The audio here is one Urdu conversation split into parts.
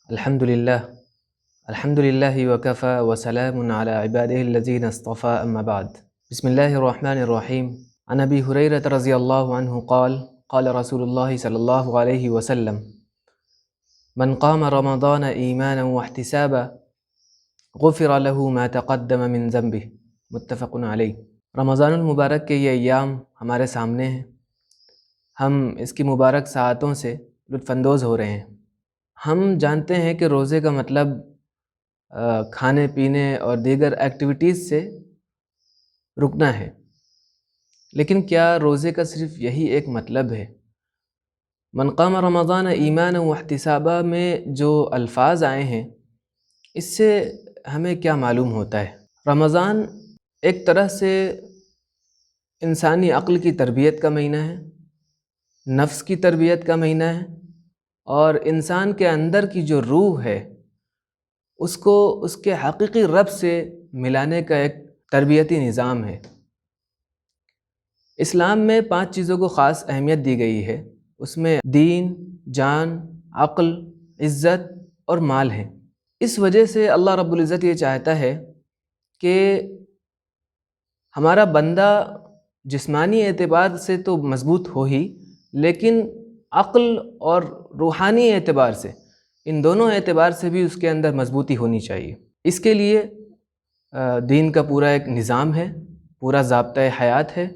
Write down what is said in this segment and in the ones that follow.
الحمدللہ الحمدللہ وکفى وسلام علی عباده الذین اصطفى اما بعد بسم اللہ الرحمن الرحیم عن ابی ہریرہ رضی اللہ عنہ قال قال رسول اللہ صلی اللہ علیہ وسلم من قام رمضان ایمانا واحتسابا غفر له ما تقدم من ذنبه متفق علیہ۔ رمضان المبارک کے یہ ایام ہمارے سامنے ہیں، ہم اس کی مبارک ساعتوں سے لطف اندوز ہو رہے ہیں۔ ہم جانتے ہیں کہ روزے کا مطلب کھانے پینے اور دیگر ایکٹیویٹیز سے رکنا ہے، لیکن کیا روزے کا صرف یہی ایک مطلب ہے؟ من قام رمضان ایمانا واحتسابا میں جو الفاظ آئے ہیں اس سے ہمیں کیا معلوم ہوتا ہے؟ رمضان ایک طرح سے انسانی عقل کی تربیت کا مہینہ ہے، نفس کی تربیت کا مہینہ ہے، اور انسان کے اندر کی جو روح ہے اس کو اس کے حقیقی رب سے ملانے کا ایک تربیتی نظام ہے۔ اسلام میں 5 چیزوں کو خاص اہمیت دی گئی ہے، اس میں دین، جان، عقل، عزت اور مال ہے۔ اس وجہ سے اللہ رب العزت یہ چاہتا ہے کہ ہمارا بندہ جسمانی اعتبار سے تو مضبوط ہو ہی، لیکن عقل اور روحانی اعتبار سے، ان دونوں اعتبار سے بھی اس کے اندر مضبوطی ہونی چاہیے۔ اس کے لیے دین کا پورا ایک نظام ہے، پورا ضابطۂ حیات ہے۔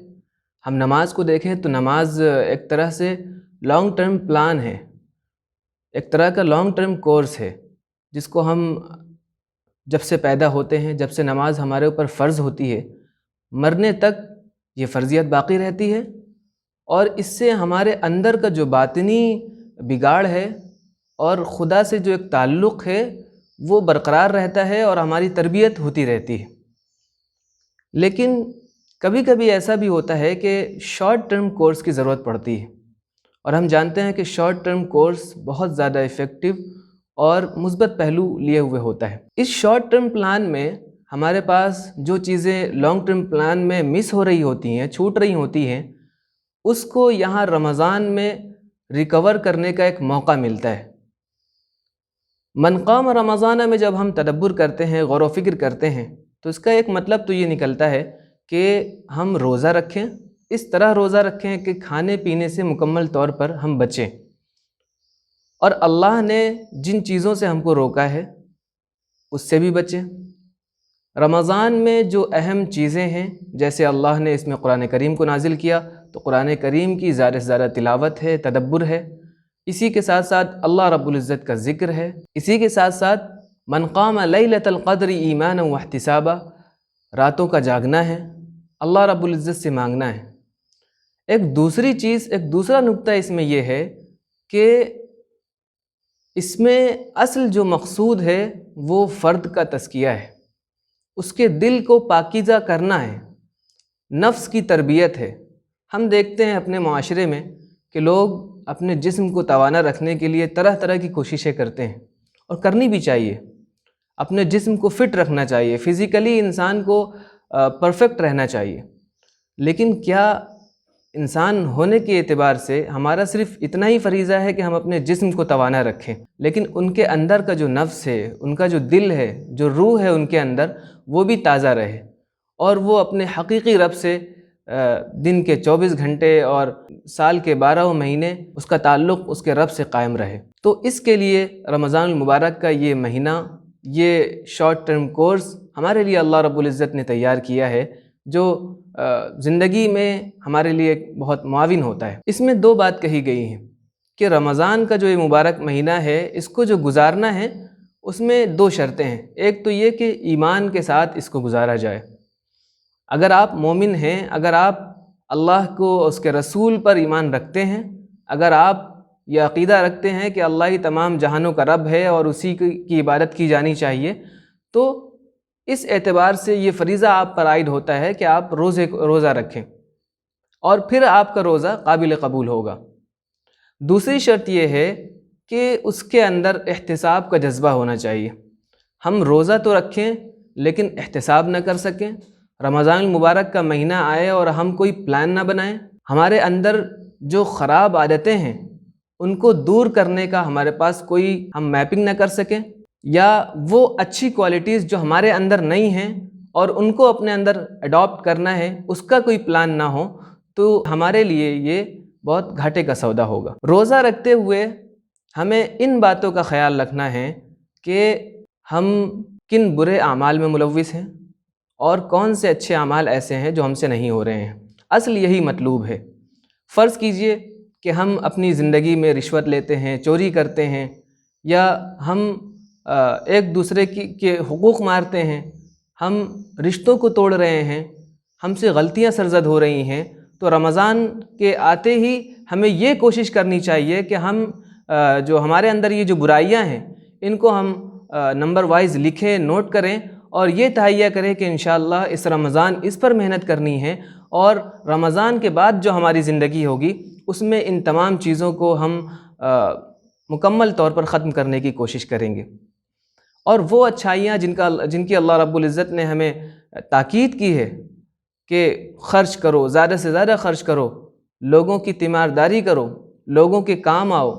ہم نماز کو دیکھیں تو نماز ایک طرح سے لانگ ٹرم پلان ہے، ایک طرح کا لانگ ٹرم کورس ہے، جس کو ہم جب سے پیدا ہوتے ہیں، جب سے نماز ہمارے اوپر فرض ہوتی ہے، مرنے تک یہ فرضیت باقی رہتی ہے، اور اس سے ہمارے اندر کا جو باطنی بگاڑ ہے اور خدا سے جو ایک تعلق ہے وہ برقرار رہتا ہے اور ہماری تربیت ہوتی رہتی ہے۔ لیکن کبھی کبھی ایسا بھی ہوتا ہے کہ شارٹ ٹرم کورس کی ضرورت پڑتی ہے، اور ہم جانتے ہیں کہ شارٹ ٹرم کورس بہت زیادہ ایفیکٹو اور مثبت پہلو لیے ہوئے ہوتا ہے۔ اس شارٹ ٹرم پلان میں ہمارے پاس جو چیزیں لانگ ٹرم پلان میں مس ہو رہی ہوتی ہیں، چھوٹ رہی ہوتی ہیں، اس کو یہاں رمضان میں ریکور کرنے کا ایک موقع ملتا ہے۔ من قام رمضان میں جب ہم تدبر کرتے ہیں، غور و فکر کرتے ہیں، تو اس کا ایک مطلب تو یہ نکلتا ہے کہ ہم روزہ رکھیں، اس طرح روزہ رکھیں کہ کھانے پینے سے مکمل طور پر ہم بچیں، اور اللہ نے جن چیزوں سے ہم کو روکا ہے اس سے بھی بچیں۔ رمضان میں جو اہم چیزیں ہیں، جیسے اللہ نے اس میں قرآن کریم کو نازل کیا، تو قرآن کریم کی زیادہ سے زیادہ تلاوت ہے، تدبر ہے، اسی کے ساتھ ساتھ اللہ رب العزت کا ذکر ہے، اسی کے ساتھ ساتھ من قام لیلۃ القدر ایمانا واحتسابا، راتوں کا جاگنا ہے، اللہ رب العزت سے مانگنا ہے۔ ایک دوسری چیز، ایک دوسرا نقطہ اس میں یہ ہے کہ اس میں اصل جو مقصود ہے وہ فرد کا تزکیہ ہے، اس کے دل کو پاکیزہ کرنا ہے، نفس کی تربیت ہے۔ ہم دیکھتے ہیں اپنے معاشرے میں کہ لوگ اپنے جسم کو توانا رکھنے کے لیے طرح طرح کی کوششیں کرتے ہیں، اور کرنی بھی چاہیے۔ اپنے جسم کو فٹ رکھنا چاہیے، فزیکلی انسان کو پرفیکٹ رہنا چاہیے، لیکن کیا انسان ہونے کے اعتبار سے ہمارا صرف اتنا ہی فریضہ ہے کہ ہم اپنے جسم کو توانا رکھیں، لیکن ان کے اندر کا جو نفس ہے، ان کا جو دل ہے، جو روح ہے ان کے اندر، وہ بھی تازہ رہے، اور وہ اپنے حقیقی رب سے دن کے 24 گھنٹے اور سال کے 12 مہینے اس کا تعلق اس کے رب سے قائم رہے۔ تو اس کے لیے رمضان المبارک کا یہ مہینہ، یہ شارٹ ٹرم کورس ہمارے لیے اللہ رب العزت نے تیار کیا ہے، جو زندگی میں ہمارے لیے بہت معاون ہوتا ہے۔ اس میں 2 بات کہی گئی ہیں کہ رمضان کا جو یہ مبارک مہینہ ہے، اس کو جو گزارنا ہے اس میں 2 شرطیں ہیں۔ ایک تو یہ کہ ایمان کے ساتھ اس کو گزارا جائے۔ اگر آپ مومن ہیں، اگر آپ اللہ کو، اس کے رسول پر ایمان رکھتے ہیں، اگر آپ یہ عقیدہ رکھتے ہیں کہ اللہ ہی تمام جہانوں کا رب ہے اور اسی کی عبادت کی جانی چاہیے، تو اس اعتبار سے یہ فریضہ آپ پر عائد ہوتا ہے کہ آپ روزہ رکھیں، اور پھر آپ کا روزہ قابل قبول ہوگا۔ دوسری شرط یہ ہے کہ اس کے اندر احتساب کا جذبہ ہونا چاہیے۔ ہم روزہ تو رکھیں لیکن احتساب نہ کر سکیں، رمضان المبارک کا مہینہ آئے اور ہم کوئی پلان نہ بنائیں، ہمارے اندر جو خراب عادتیں ہیں ان کو دور کرنے کا ہمارے پاس کوئی ہم میپنگ نہ کر سکیں، یا وہ اچھی کوالٹیز جو ہمارے اندر نہیں ہیں اور ان کو اپنے اندر اڈاپٹ کرنا ہے، اس کا کوئی پلان نہ ہو، تو ہمارے لیے یہ بہت گھاٹے کا سودا ہوگا۔ روزہ رکھتے ہوئے ہمیں ان باتوں کا خیال رکھنا ہے کہ ہم کن برے اعمال میں ملوث ہیں اور کون سے اچھے اعمال ایسے ہیں جو ہم سے نہیں ہو رہے ہیں۔ اصل یہی مطلوب ہے۔ فرض کیجئے کہ ہم اپنی زندگی میں رشوت لیتے ہیں، چوری کرتے ہیں، یا ہم ایک دوسرے کے حقوق مارتے ہیں، ہم رشتوں کو توڑ رہے ہیں، ہم سے غلطیاں سرزد ہو رہی ہیں، تو رمضان کے آتے ہی ہمیں یہ کوشش کرنی چاہیے کہ ہم جو ہمارے اندر یہ جو برائیاں ہیں ان کو ہم نمبر وائز لکھیں، نوٹ کریں، اور یہ تہیہ کریں کہ انشاءاللہ اس رمضان اس پر محنت کرنی ہے، اور رمضان کے بعد جو ہماری زندگی ہوگی اس میں ان تمام چیزوں کو ہم مکمل طور پر ختم کرنے کی کوشش کریں گے۔ اور وہ اچھائیاں جن کی اللہ رب العزت نے ہمیں تاکید کی ہے کہ خرچ کرو، زیادہ سے زیادہ خرچ کرو، لوگوں کی تیمارداری کرو، لوگوں کے کام آؤ،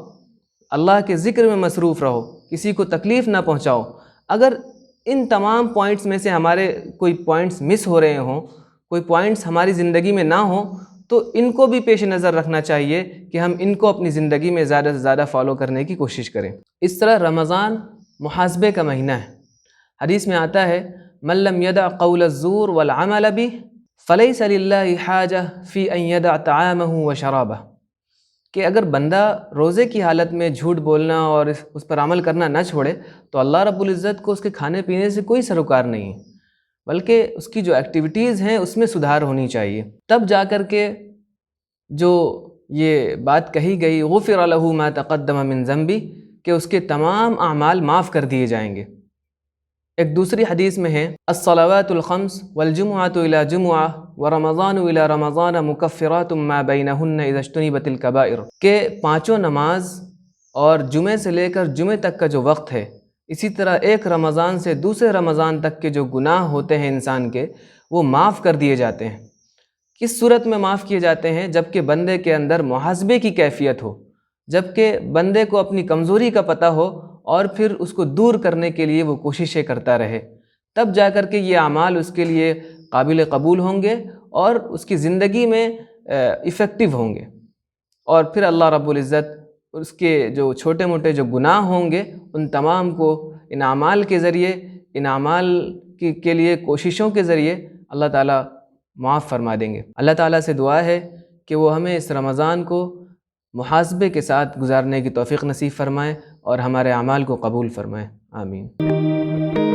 اللہ کے ذکر میں مصروف رہو، کسی کو تکلیف نہ پہنچاؤ۔ اگر ان تمام پوائنٹس میں سے ہمارے کوئی پوائنٹس مس ہو رہے ہوں، کوئی پوائنٹس ہماری زندگی میں نہ ہوں، تو ان کو بھی پیش نظر رکھنا چاہیے کہ ہم ان کو اپنی زندگی میں زیادہ سے زیادہ فالو کرنے کی کوشش کریں۔ اس طرح رمضان محاسبے کا مہینہ ہے۔ حدیث میں آتا ہے من لم يدع قول الزور والعمل به فليس لله حاجة في ان يدع طعامه وشرابه، کہ اگر بندہ روزے کی حالت میں جھوٹ بولنا اور اس پر عمل کرنا نہ چھوڑے تو اللہ رب العزت کو اس کے کھانے پینے سے کوئی سروکار نہیں ہے، بلکہ اس کی جو ایکٹیویٹیز ہیں اس میں سدھار ہونی چاہیے۔ تب جا کر کے جو یہ بات کہی گئی غفر له ما تقدم من ذنبی، کہ اس کے تمام اعمال معاف کر دیے جائیں گے۔ ایک دوسری حدیث میں ہے الصلوات الخمس والجمعۃ الی جمعہ ورمضان الی رمضان مکفرات ما بینہن اذا اجتنبت الکبائر، کہ پانچوں نماز اور جمعے سے لے کر جمعے تک کا جو وقت ہے، اسی طرح ایک رمضان سے دوسرے رمضان تک کے جو گناہ ہوتے ہیں انسان کے، وہ معاف کر دیے جاتے ہیں۔ کس صورت میں معاف کیے جاتے ہیں؟ جب کہ بندے کے اندر محاسبے کی کیفیت ہو، جب کہ بندے کو اپنی کمزوری کا پتہ ہو اور پھر اس کو دور کرنے کے لیے وہ کوششیں کرتا رہے، تب جا کر کے یہ اعمال اس کے لیے قابل قبول ہوں گے اور اس کی زندگی میں ایفیکٹو ہوں گے، اور پھر اللہ رب العزت اس کے جو چھوٹے موٹے جو گناہ ہوں گے ان تمام کو ان اعمال کے ذریعے، ان اعمال کے لیے کوششوں کے ذریعے اللہ تعالیٰ معاف فرما دیں گے۔ اللہ تعالیٰ سے دعا ہے کہ وہ ہمیں اس رمضان کو محاسبے کے ساتھ گزارنے کی توفیق نصیب فرمائے اور ہمارے اعمال کو قبول فرمائے، آمین۔